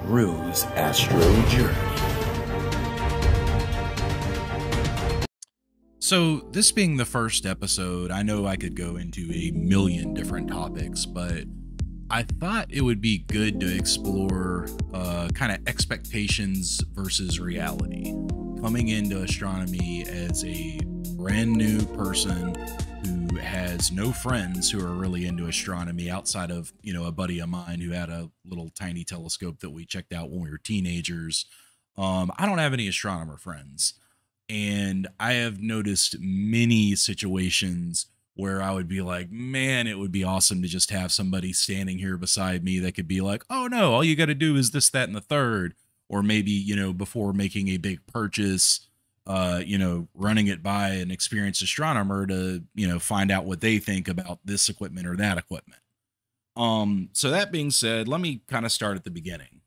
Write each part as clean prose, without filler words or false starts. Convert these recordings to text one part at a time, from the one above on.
Roos Astro Journey. So, this being the first episode, I know I could go into a million different topics, but I thought it would be good to explore kind of expectations versus reality. Coming into astronomy as a brand new person who has no friends who are really into astronomy outside of, a buddy of mine who had a little tiny telescope that we checked out when we were teenagers. I don't have any astronomer friends. And I have noticed many situations where I would be like, man, it would be awesome to just have somebody standing here beside me that could be like, oh no, all you got to do is this, that, and the third. Or maybe, before making a big purchase, running it by an experienced astronomer to, find out what they think about this equipment or that equipment. So that being said, let me kind of start at the beginning.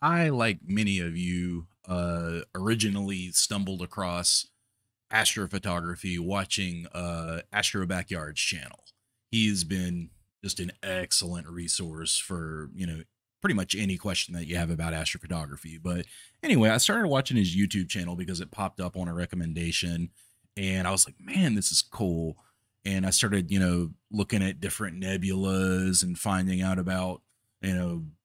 I, like many of you, originally stumbled across astrophotography watching Astro Backyard's channel. He's been just an excellent resource for, pretty much any question that you have about astrophotography. But anyway, I started watching his YouTube channel because it popped up on a recommendation and I was like, man, this is cool. And I started, looking at different nebulas and finding out about,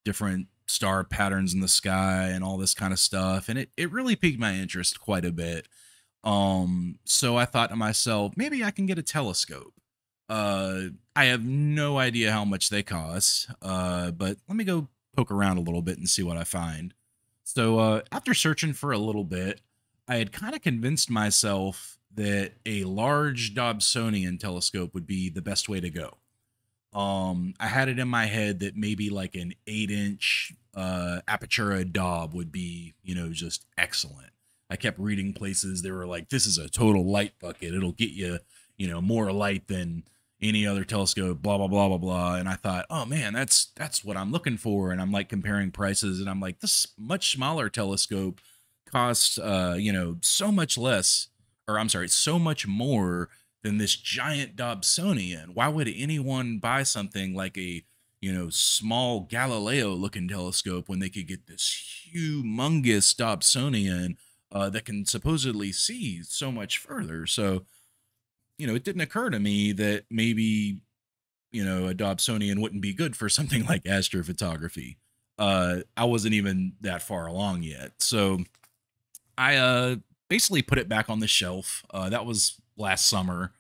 different star patterns in the sky and all this kind of stuff. And it really piqued my interest quite a bit. So I thought to myself, maybe I can get a telescope. I have no idea how much they cost, but let me go poke around a little bit and see what I find. So after searching for a little bit, I had kind of convinced myself that a large Dobsonian telescope would be the best way to go. I had it in my head that maybe like an 8-inch Apertura Dob would be, just excellent. I kept reading places they were like, this is a total light bucket. It'll get you, more light than any other telescope, blah, blah, blah, blah, blah. And I thought, oh man, that's what I'm looking for. And I'm like comparing prices and I'm like, this much smaller telescope costs, so much less, or I'm sorry, so much more than this giant Dobsonian. Why would anyone buy something like a, small Galileo looking telescope when they could get this humongous Dobsonian that can supposedly see so much further? So, it didn't occur to me that maybe, a Dobsonian wouldn't be good for something like astrophotography. I wasn't even that far along yet. So I basically put it back on the shelf. That was last summer.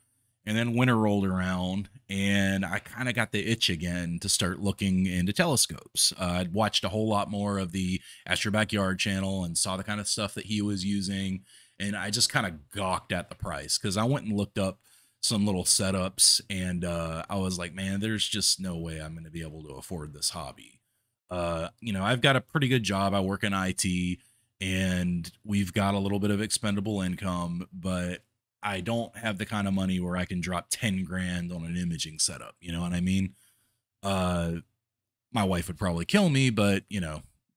And then winter rolled around and I kind of got the itch again to start looking into telescopes. I'd watched a whole lot more of the Astro Backyard channel and saw the kind of stuff that he was using. And I just kind of gawked at the price because I went and looked up some little setups and I was like, man, there's just no way I'm going to be able to afford this hobby. I've got a pretty good job. I work in IT and we've got a little bit of expendable income, but I don't have the kind of money where I can drop 10 grand on an imaging setup. You know what I mean? My wife would probably kill me, but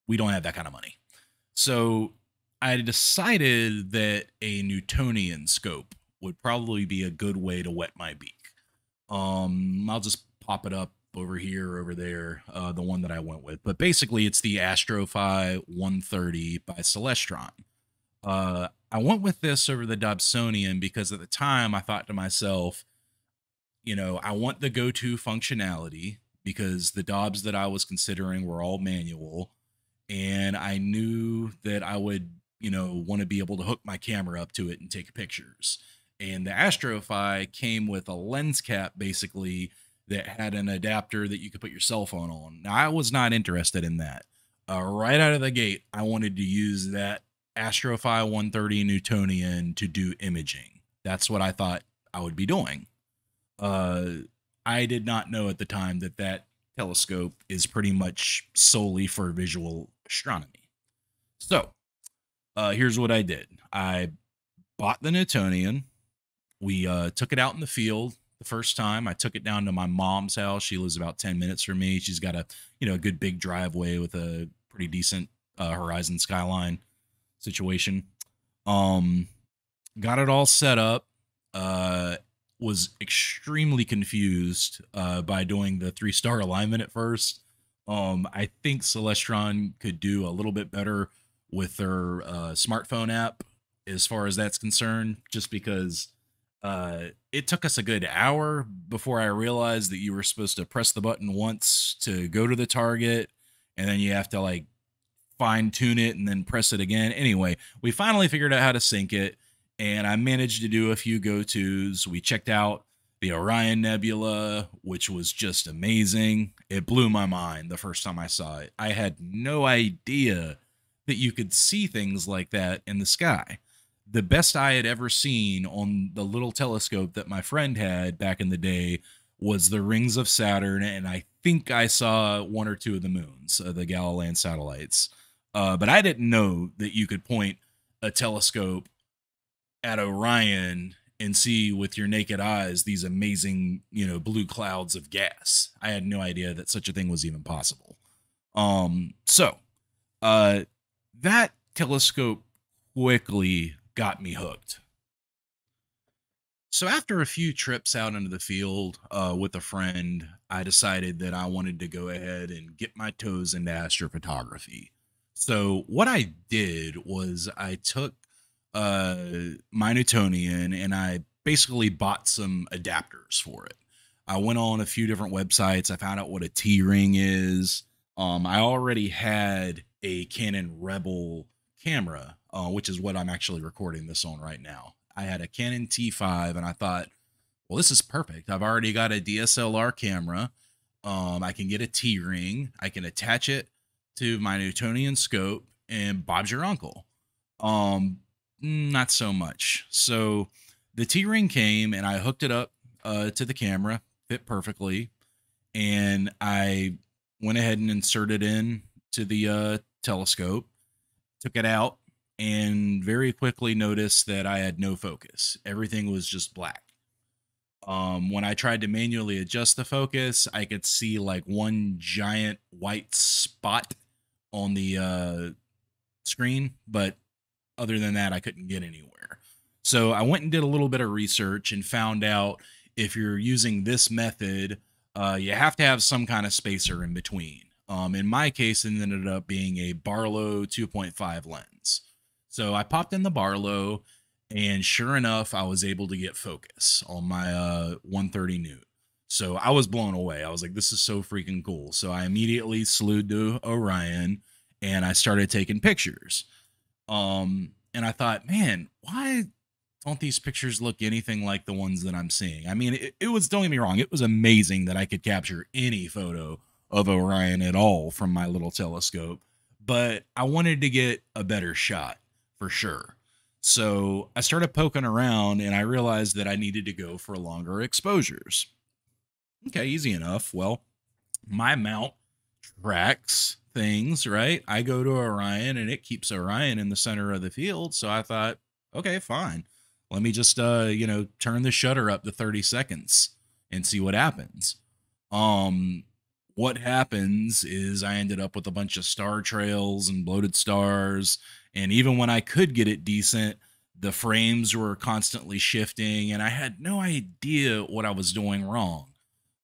we don't have that kind of money. So I decided that a Newtonian scope would probably be a good way to wet my beak. I'll just pop it up over here, over there, the one that I went with. But basically, it's the Astrophi 130 by Celestron. I went with this over the Dobsonian because at the time I thought to myself, I want the go-to functionality because the Dobs that I was considering were all manual. And I knew that I would, want to be able to hook my camera up to it and take pictures. And the Astrophi came with a lens cap basically that had an adapter that you could put your cell phone on. Now, I was not interested in that. Right out of the gate, I wanted to use that Astrophi 130 Newtonian to do imaging. That's what I thought I would be doing. I did not know at the time that that telescope is pretty much solely for visual astronomy. So here's what I did. I bought the Newtonian. We took it out in the field the first time. I took it down to my mom's house. She lives about 10 minutes from me. She's got a good big driveway with a pretty decent horizon skyline situation. Got it all set up. Was extremely confused by doing the 3-star alignment at first. I think Celestron could do a little bit better with their smartphone app as far as that's concerned, just because it took us a good hour before I realized that you were supposed to press the button once to go to the target, and then you have to like fine tune it and then press it again. Anyway, we finally figured out how to sync it, and I managed to do a few go-tos. We checked out the Orion Nebula, which was just amazing. It blew my mind the first time I saw it. I had no idea that you could see things like that in the sky. The best I had ever seen on the little telescope that my friend had back in the day was the rings of Saturn, and I think I saw one or two of the moons, the Galilean satellites. But I didn't know that you could point a telescope at Orion and see with your naked eyes these amazing, blue clouds of gas. I had no idea that such a thing was even possible. So that telescope quickly got me hooked. So after a few trips out into the field with a friend, I decided that I wanted to go ahead and get my toes into astrophotography. So what I did was I took my Newtonian and I basically bought some adapters for it. I went on a few different websites. I found out what a T-ring is. I already had a Canon Rebel camera, which is what I'm actually recording this on right now. I had a Canon T5 and I thought, well, this is perfect. I've already got a DSLR camera. I can get a T-ring. I can attach it to my Newtonian scope and Bob's your uncle. Not so much. So the T-ring came and I hooked it up to the camera, fit perfectly. And I went ahead and inserted in to the telescope, took it out, and very quickly noticed that I had no focus. Everything was just black. When I tried to manually adjust the focus, I could see like one giant white spot on the screen, but other than that, I couldn't get anywhere. So I went and did a little bit of research and found out if you're using this method, you have to have some kind of spacer in between. In my case, it ended up being a Barlow 2.5 lens. So I popped in the Barlow, and sure enough, I was able to get focus on my 130 Newt. So I was blown away. I was like, this is so freaking cool. So I immediately slewed to Orion and I started taking pictures. And I thought, man, why don't these pictures look anything like the ones that I'm seeing? I mean, it was, don't get me wrong, it was amazing that I could capture any photo of Orion at all from my little telescope, but I wanted to get a better shot for sure. So I started poking around and I realized that I needed to go for longer exposures. Okay, easy enough. Well, my mount tracks things, right? I go to Orion and it keeps Orion in the center of the field. So I thought, okay, fine. Let me just, turn the shutter up to 30 seconds and see what happens. What happens is I ended up with a bunch of star trails and bloated stars. And even when I could get it decent, the frames were constantly shifting and I had no idea what I was doing wrong.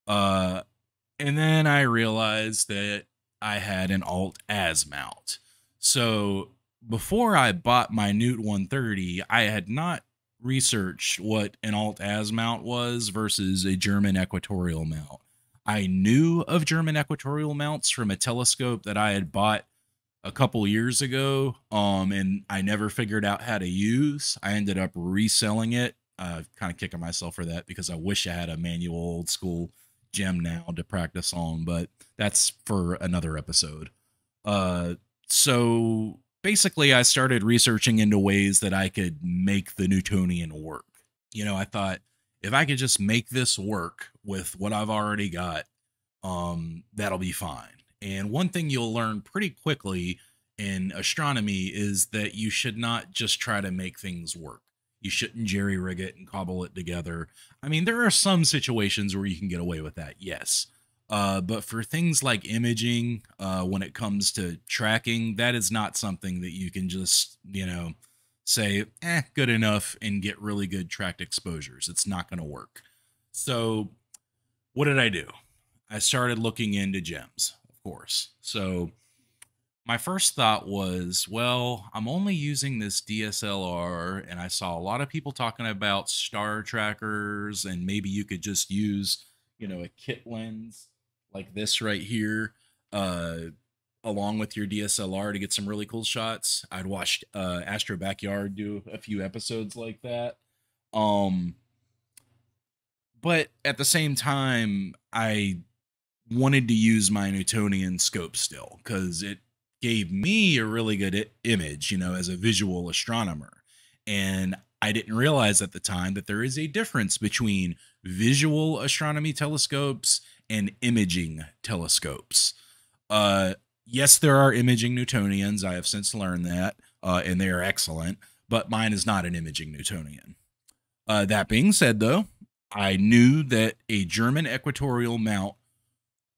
And then I realized that I had an alt-az mount. So before I bought my Newt 130, I had not researched what an alt-az mount was versus a German equatorial mount. I knew of German equatorial mounts from a telescope that I had bought a couple years ago, and I never figured out how to use. I ended up reselling it. Kind of kicking myself for that because I wish I had a manual old school gem now to practice on, but that's for another episode. So basically I started researching into ways that I could make the Newtonian work. I thought if I could just make this work with what I've already got, that'll be fine. And one thing you'll learn pretty quickly in astronomy is that you should not just try to make things work. You shouldn't jerry rig it and cobble it together. I mean, there are some situations where you can get away with that, yes. But for things like imaging, when it comes to tracking, that is not something that you can just, say, good enough and get really good tracked exposures. It's not going to work. So what did I do? I started looking into gems. Of course. So my first thought was, well, I'm only using this DSLR, and I saw a lot of people talking about star trackers, and maybe you could just use, a kit lens like this right here, uh, along with your DSLR to get some really cool shots. I'd watched Astro Backyard do a few episodes like that. Um, but at the same time, I wanted to use my Newtonian scope still because it gave me a really good image, as a visual astronomer. And I didn't realize at the time that there is a difference between visual astronomy telescopes and imaging telescopes. Yes, there are imaging Newtonians. I have since learned that, and they are excellent, but mine is not an imaging Newtonian. That being said, though, I knew that a German equatorial mount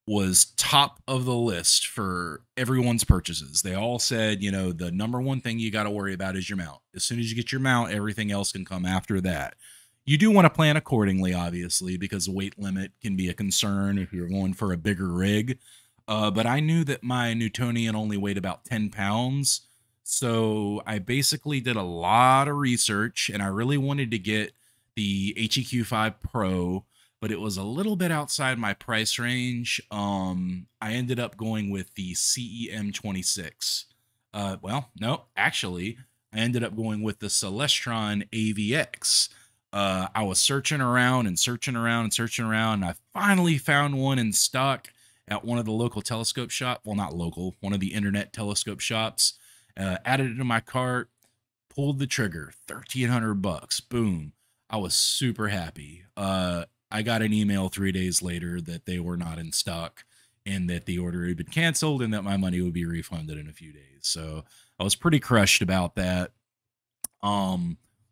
was top of the list for everyone's purchases. They all said, the number one thing you got to worry about is your mount. As soon as you get your mount, everything else can come after that. You do want to plan accordingly, obviously, because the weight limit can be a concern if you're going for a bigger rig. But I knew that my Newtonian only weighed about 10 pounds. So I basically did a lot of research, and I really wanted to get the HEQ5 Pro, but it was a little bit outside my price range. I ended up going with the CEM26. Well, no, actually, I ended up going with the Celestron AVX. I was searching around and searching around and searching around, and I finally found one in stock at one of the local telescope shop. Well, not local, one of the internet telescope shops. Added it to my cart, pulled the trigger, $1,300. Boom. I was super happy. I got an email 3 days later that they were not in stock and that the order had been canceled and that my money would be refunded in a few days. So I was pretty crushed about that.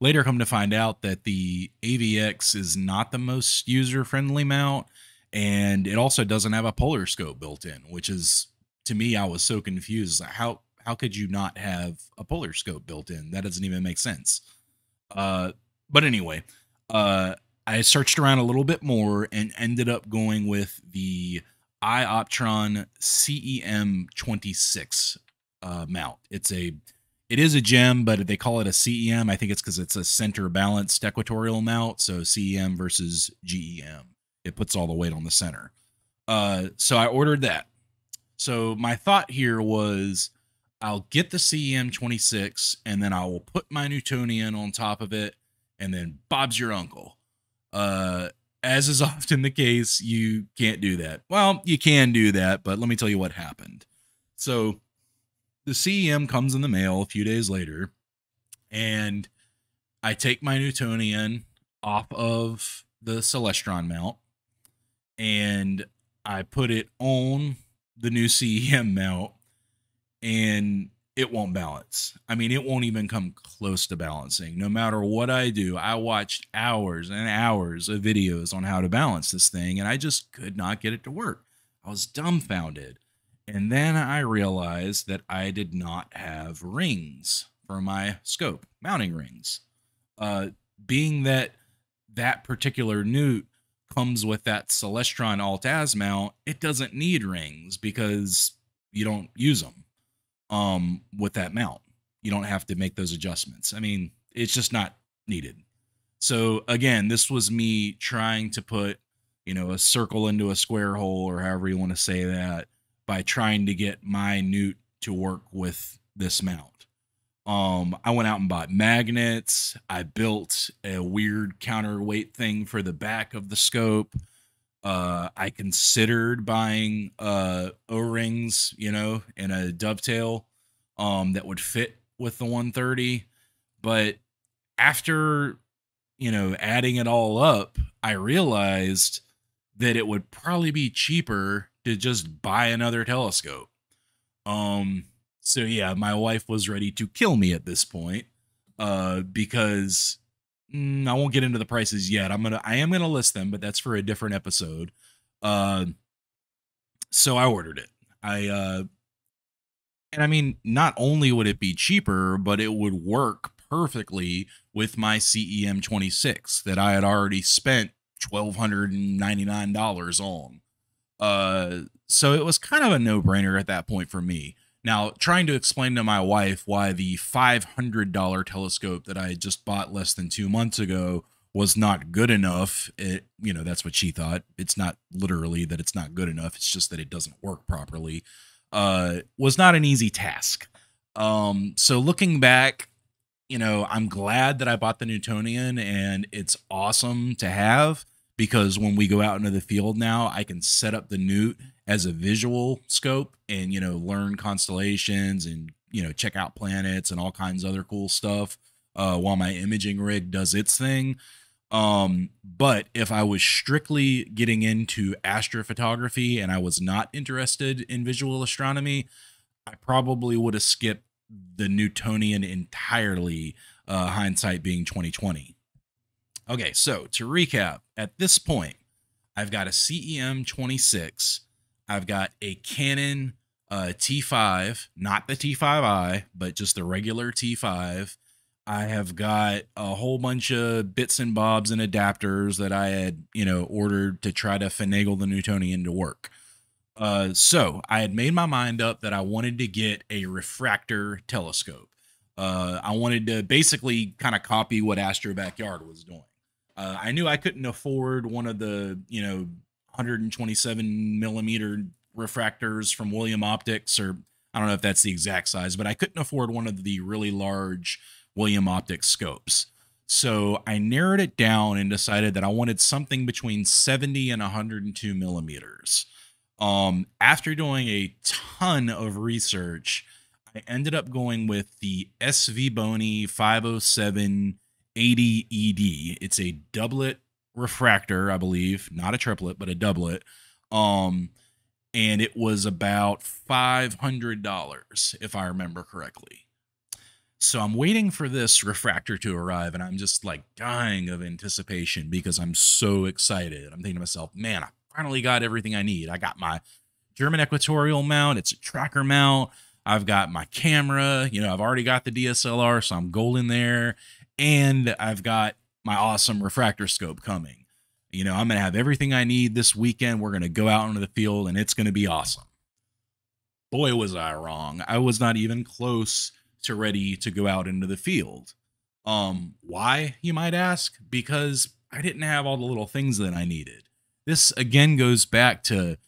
Later come to find out that the AVX is not the most user-friendly mount, and it also doesn't have a polar scope built in, which is, to me, I was so confused. How could you not have a polar scope built in? That doesn't even make sense. But anyway, I searched around a little bit more and ended up going with the iOptron CEM26 mount. It is a gem, but they call it a CEM. I think it's because it's a center balanced equatorial mount. So CEM versus GEM. It puts all the weight on the center. So I ordered that. So my thought here was I'll get the CEM26 and then I will put my Newtonian on top of it, and then Bob's your uncle. As is often the case, you can't do that. Well, you can do that, but let me tell you what happened. So the CEM comes in the mail a few days later, and I take my Newtonian off of the Celestron mount, and I put it on the new CEM mount, and it won't balance. I mean, it won't even come close to balancing. No matter what I do, I watched hours and hours of videos on how to balance this thing, and I just could not get it to work. I was dumbfounded. And then I realized that I did not have rings for my scope, mounting rings. Being that particular Newt comes with that Celestron Alt-Az mount, it doesn't need rings because you don't use them. With that mount, you don't have to make those adjustments. I mean, it's just not needed. So again, this was me trying to put, a circle into a square hole, or however you want to say that, by trying to get my Newt to work with this mount. I went out and bought magnets. I built a weird counterweight thing for the back of the scope. I considered buying O-rings, in a dovetail that would fit with the 130. But after, adding it all up, I realized that it would probably be cheaper to just buy another telescope. So yeah, my wife was ready to kill me at this point, because I won't get into the prices yet. I am gonna list them, but that's for a different episode. So I ordered it. And I mean, not only would it be cheaper, but it would work perfectly with my CEM26 that I had already spent $1,299 on. So it was kind of a no-brainer at that point for me. Now, trying to explain to my wife why the $500 telescope that I had just bought less than 2 months ago was not good enough. That's what she thought. It's not literally that it's not good enough. It's just that it doesn't work properly. Was not an easy task. So looking back, I'm glad that I bought the Newtonian, and it's awesome to have, because when we go out into the field now, I can set up the Newt as a visual scope and, learn constellations and, check out planets and all kinds of other cool stuff while my imaging rig does its thing. But if I was strictly getting into astrophotography and I was not interested in visual astronomy, I probably would have skipped the Newtonian entirely, hindsight being 2020. Okay, so to recap, at this point, I've got a CEM 26. I've got a Canon T5, not the T5i, but just the regular T5. I have got a whole bunch of bits and bobs and adapters that I had, ordered to try to finagle the Newtonian to work. So I had made my mind up that I wanted to get a refractor telescope. I wanted to basically kind of copy what Astro Backyard was doing. I knew I couldn't afford one of the, 127 millimeter refractors from William Optics, or I don't know if that's the exact size, but I couldn't afford one of the really large William Optics scopes. So I narrowed it down and decided that I wanted something between 70 and 102 millimeters. After doing a ton of research, I ended up going with the SV Bony 507 80 ED. It's a doublet refractor, I believe, not a triplet, but a doublet. And it was about $500, if I remember correctly. So I'm waiting for this refractor to arrive, and I'm just like dying of anticipation because I'm so excited. I'm thinking to myself, man, I finally got everything I need. I got my German equatorial mount. It's a tracker mount. I've got my camera. I've already got the DSLR, so I'm golden there. And I've got my awesome refractor scope coming. I'm going to have everything I need this weekend. We're going to go out into the field, and it's going to be awesome. Boy, was I wrong. I was not even close to ready to go out into the field. Why, you might ask? Because I didn't have all the little things that I needed. This, again, goes back to,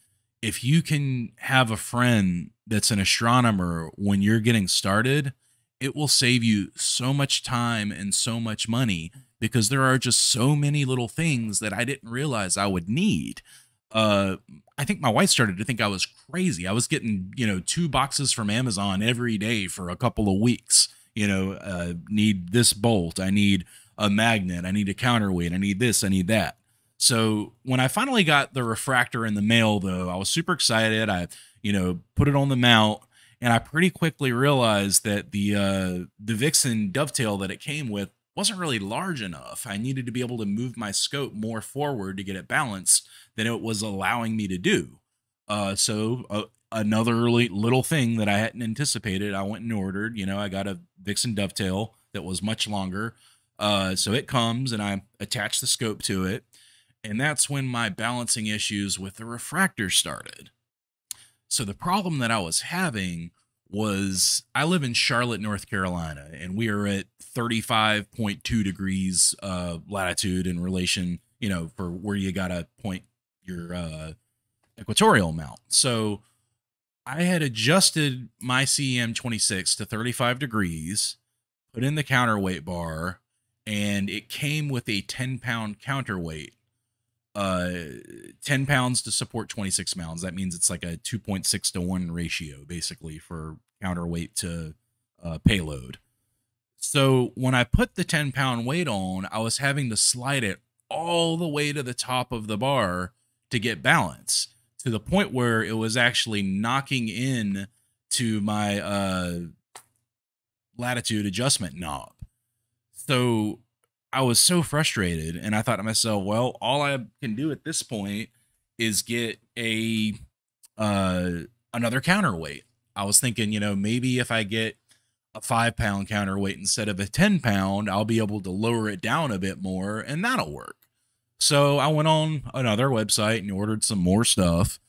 if you can have a friend that's an astronomer when you're getting started, it will save you so much time and so much money, because there are just so many little things that I didn't realize I would need. I think my wife started to think I was crazy. I was getting, 2 boxes from Amazon every day for a couple of weeks. Need this bolt. I need a magnet. I need a counterweight. I need this. I need that. So when I finally got the refractor in the mail, though, I was super excited. I, put it on the mount, and I pretty quickly realized that the Vixen dovetail that it came with wasn't really large enough. I needed to be able to move my scope more forward to get it balanced than it was allowing me to do. So another little thing that I hadn't anticipated, I went and ordered. I got a Vixen dovetail that was much longer. So it comes, and I attach the scope to it. And that's when my balancing issues with the refractor started. So the problem that I was having was, I live in Charlotte, North Carolina, and we are at 35.2 degrees latitude in relation, for where you got to point your equatorial mount. So I had adjusted my CEM 26 to 35 degrees, put in the counterweight bar, and it came with a 10-pound counterweight. 10 pounds to support 26 pounds. That means it's like a 2.6 to 1 ratio, basically, for counterweight to payload. So when I put the 10-pound weight on, I was having to slide it all the way to the top of the bar to get balance, to the point where it was actually knocking in to my latitude adjustment knob. So I was so frustrated, and I thought to myself, well, all I can do at this point is get a another counterweight. I was thinking, maybe if I get a 5-pound counterweight instead of a 10-pound, I'll be able to lower it down a bit more, and that'll work. So I went on another website and ordered some more stuff,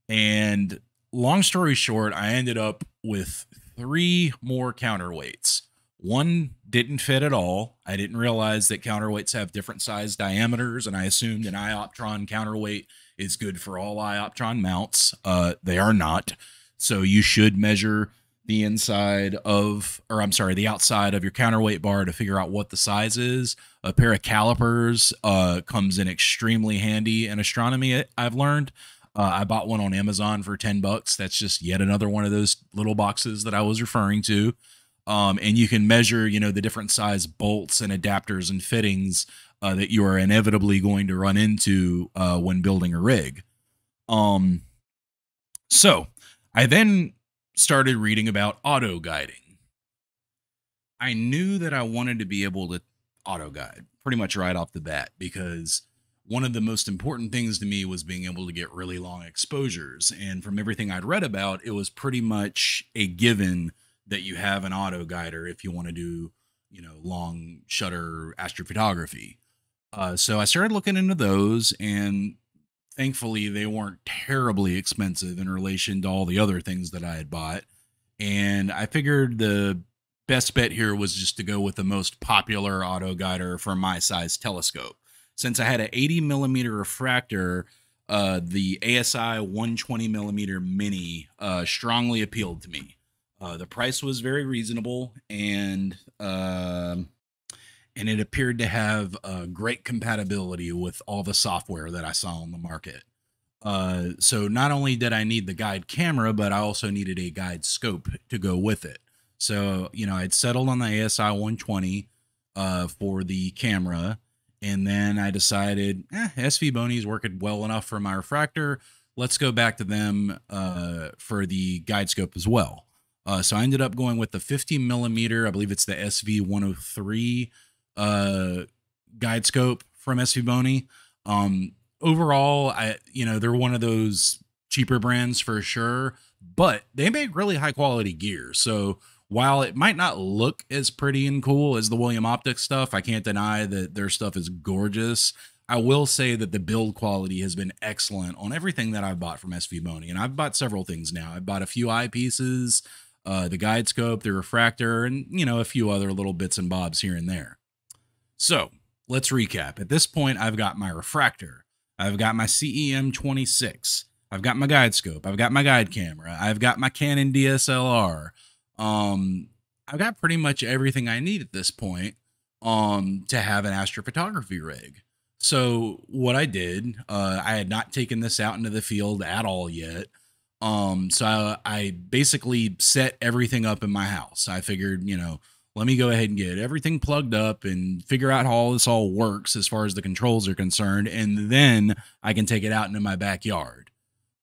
And long story short, I ended up with 3 more counterweights. One didn't fit at all. I didn't realize that counterweights have different size diameters, and I assumed an ioptron counterweight is good for all ioptron mounts. They are not. So you should measure the inside of, or I'm sorry, the outside of your counterweight bar to figure out what the size is. A pair of calipers comes in extremely handy in astronomy, I've learned. I bought one on Amazon for $10. That's just yet another one of those little boxes that I was referring to. And you can measure, the different size bolts and adapters and fittings that you are inevitably going to run into when building a rig. So I then started reading about auto guiding. I knew that I wanted to be able to auto guide pretty much right off the bat, because one of the most important things to me was being able to get really long exposures. And from everything I'd read about, it was pretty much a given that you have an auto guider if you want to do, long shutter astrophotography. So I started looking into those, and thankfully they weren't terribly expensive in relation to all the other things that I had bought. And I figured the best bet here was just to go with the most popular auto guider for my size telescope. Since I had an 80 millimeter refractor, the ASI 120 millimeter mini strongly appealed to me. The price was very reasonable, and it appeared to have great compatibility with all the software that I saw on the market. So not only did I need the guide camera, but I also needed a guide scope to go with it. So, I'd settled on the ASI 120 for the camera, and then I decided, SV Boney's working well enough for my refractor. Let's go back to them for the guide scope as well. So I ended up going with the 50 millimeter, I believe it's the SV 103 guide scope from SV Boney. Overall, they're one of those cheaper brands for sure, but they make really high quality gear. So while it might not look as pretty and cool as the William Optics stuff, I can't deny that their stuff is gorgeous. I will say that the build quality has been excellent on everything that I've bought from SV Boney, and I've bought several things now. I've bought a few eyepieces, the guide scope, the refractor, and, a few other little bits and bobs here and there. So let's recap. At this point, I've got my refractor. I've got my CEM 26. I've got my guide scope. I've got my guide camera. I've got my Canon DSLR. I've got pretty much everything I need at this point to have an astrophotography rig. So what I did, I had not taken this out into the field at all yet. So I basically set everything up in my house. I figured, let me go ahead and get everything plugged up and figure out how all this all works as far as the controls are concerned, and then I can take it out into my backyard.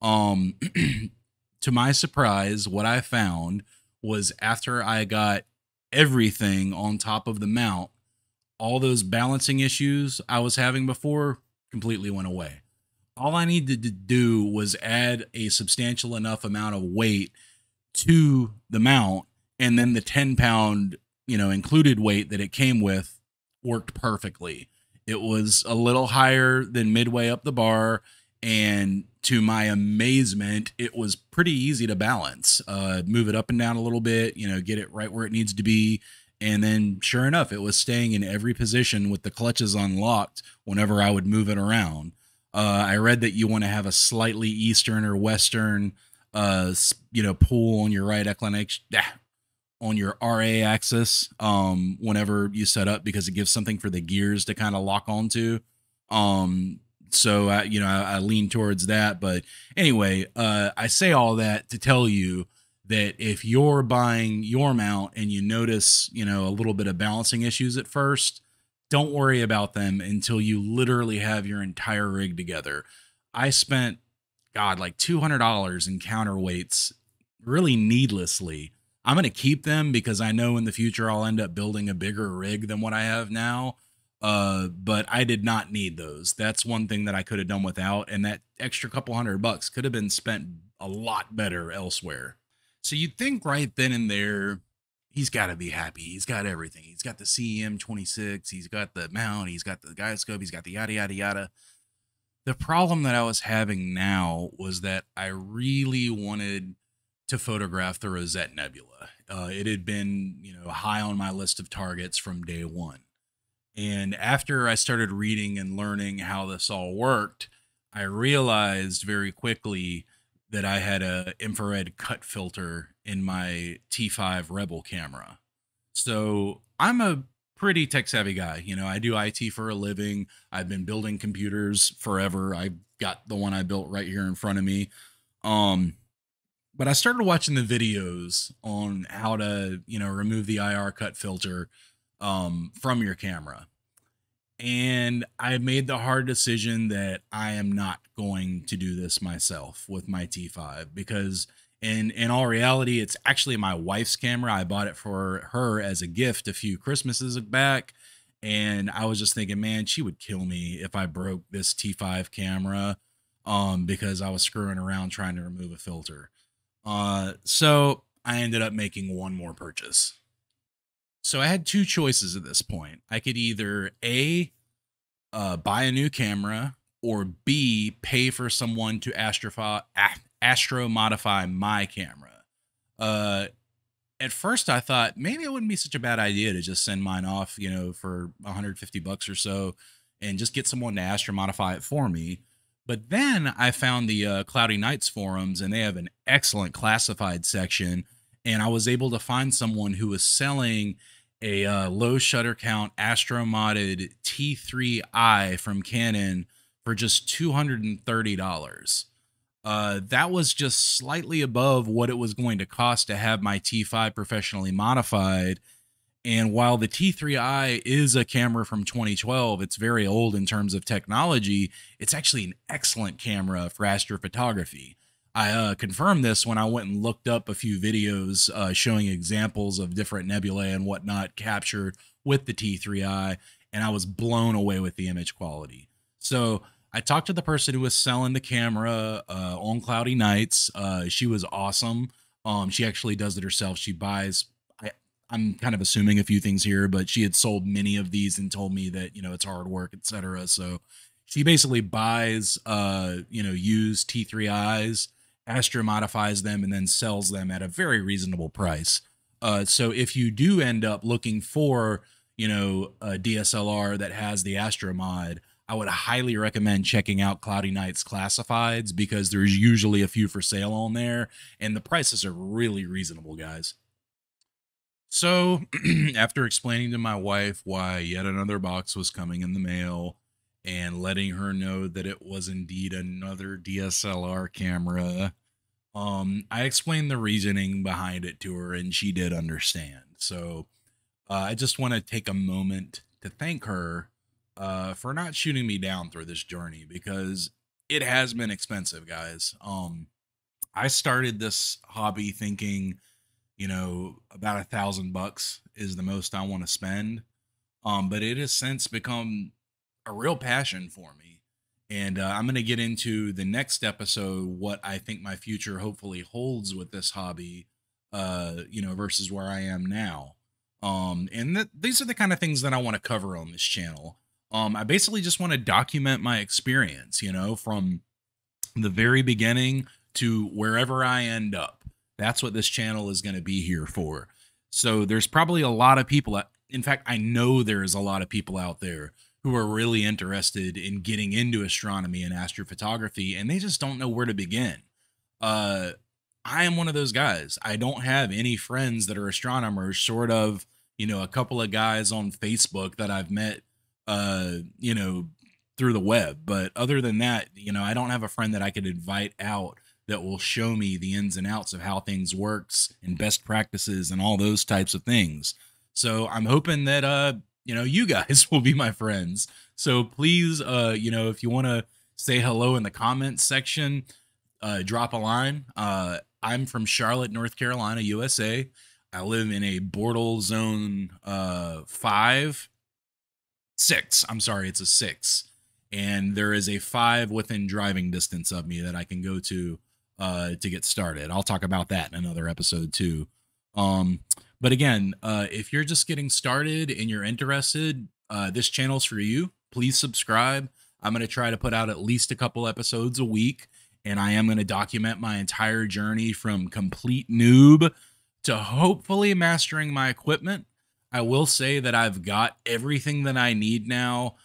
To my surprise, what I found was after I got everything on top of the mount, all those balancing issues I was having before completely went away. All I needed to do was add a substantial enough amount of weight to the mount, and then the 10-pound, included weight that it came with worked perfectly. It was a little higher than midway up the bar, and to my amazement, it was pretty easy to balance. Move it up and down a little bit, get it right where it needs to be. And then sure enough, it was staying in every position with the clutches unlocked whenever I would move it around. I read that you want to have a slightly eastern or western, pull on your right inclination, on your RA axis, whenever you set up, because it gives something for the gears to kind of lock onto. So I lean towards that. But anyway, I say all that to tell you that if you're buying your mount and you notice, a little bit of balancing issues at first, don't worry about them until you literally have your entire rig together. I spent, like $200 in counterweights really needlessly. I'm going to keep them because I know in the future I'll end up building a bigger rig than what I have now. But I did not need those. That's one thing that I could have done without. And that extra couple $100 could have been spent a lot better elsewhere. So you'd think right then and there, he's got to be happy. He's got everything. He's got the CEM 26. He's got the mount. He's got the guide scope. He's got the yada, yada, yada. The problem that I was having now was that I really wanted to photograph the Rosette Nebula. It had been, high on my list of targets from day one. And after I started reading and learning how this all worked, I realized very quickly that I had a infrared cut filter in my T5 Rebel camera. So I'm a pretty tech savvy guy. I do IT for a living. I've been building computers forever. I've got the one I built right here in front of me. Um, but I started watching the videos on how to, remove the IR cut filter from your camera. And I made the hard decision that I am not going to do this myself with my T5 because in all reality, it's actually my wife's camera. I bought it for her as a gift a few Christmases back. And I was just thinking, man, she would kill me if I broke this T5 camera because I was screwing around trying to remove a filter. So I ended up making one more purchase. So I had two choices at this point. I could either buy a new camera, or B, pay for someone to astro modify my camera. At first I thought maybe it wouldn't be such a bad idea to just send mine off, for $150 or so and just get someone to astro modify it for me. But then I found the Cloudy Nights forums, and they have an excellent classified section. And I was able to find someone who was selling a low shutter count astro modded T3i from Canon for just $230. That was just slightly above what it was going to cost to have my T5 professionally modified. And while the T3i is a camera from 2012, it's very old in terms of technology. It's actually an excellent camera for astrophotography. I confirmed this when I went and looked up a few videos showing examples of different nebulae and whatnot captured with the T3i, and I was blown away with the image quality. So I talked to the person who was selling the camera on Cloudy Nights. She was awesome. She actually does it herself. She buys, I'm kind of assuming a few things here, but she had sold many of these and told me that, it's hard work, etc. So she basically buys, used T3Is, astro modifies them, and then sells them at a very reasonable price. So if you do end up looking for, a DSLR that has the astro mod, I would highly recommend checking out Cloudy Nights Classifieds, because there's usually a few for sale on there, and the prices are really reasonable, guys. So after explaining to my wife why yet another box was coming in the mail and letting her know that it was indeed another DSLR camera, I explained the reasoning behind it to her, and she did understand. So I just want to take a moment to thank her for not shooting me down through this journey, because it has been expensive, guys. I started this hobby thinking, about $1,000 is the most I want to spend. But it has since become a real passion for me. And I'm going to get into the next episode what I think my future hopefully holds with this hobby, versus where I am now. And these are the kind of things that I want to cover on this channel. I basically just want to document my experience, from the very beginning to wherever I end up. That's what this channel is going to be here for. So there's probably a lot of people, in fact, I know there's a lot of people out there who are really interested in getting into astronomy and astrophotography, and they just don't know where to begin. I am one of those guys. I don't have any friends that are astronomers, short of, a couple of guys on Facebook that I've met, through the web. But other than that, I don't have a friend that I could invite out that will show me the ins and outs of how things works and best practices and all those types of things. So I'm hoping that, you guys will be my friends. So please, if you want to say hello in the comments section, drop a line. I'm from Charlotte, North Carolina, USA. I live in a Bortle zone 6. I'm sorry, it's a 6. And there is a 5 within driving distance of me that I can go to get started. I'll talk about that in another episode too. But again, if you're just getting started and you're interested, this channel's for you. Please subscribe. I'm going to try to put out at least a couple episodes a week, and I am going to document my entire journey from complete noob to hopefully mastering my equipment. I will say that I've got everything that I need now,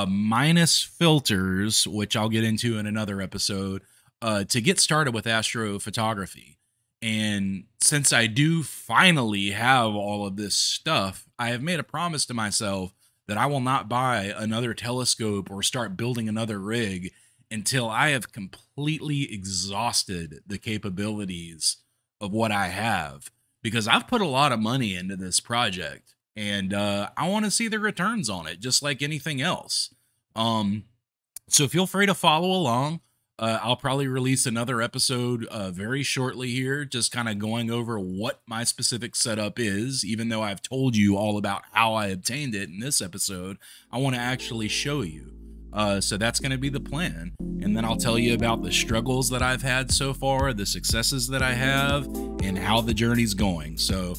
minus filters, which I'll get into in another episode, to get started with astrophotography. And since I do finally have all of this stuff, I have made a promise to myself that I will not buy another telescope or start building another rig until I have completely exhausted the capabilities of what I have, because I've put a lot of money into this project, and I want to see the returns on it, just like anything else. So feel free to follow along. I'll probably release another episode very shortly here, just kind of going over what my specific setup is. Even though I've told you all about how I obtained it in this episode, I want to actually show you. So that's going to be the plan. And then I'll tell you about the struggles that I've had so far, the successes that I have, and how the journey's going. So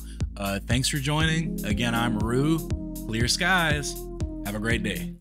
thanks for joining. Again, I'm Roos. Clear skies. Have a great day.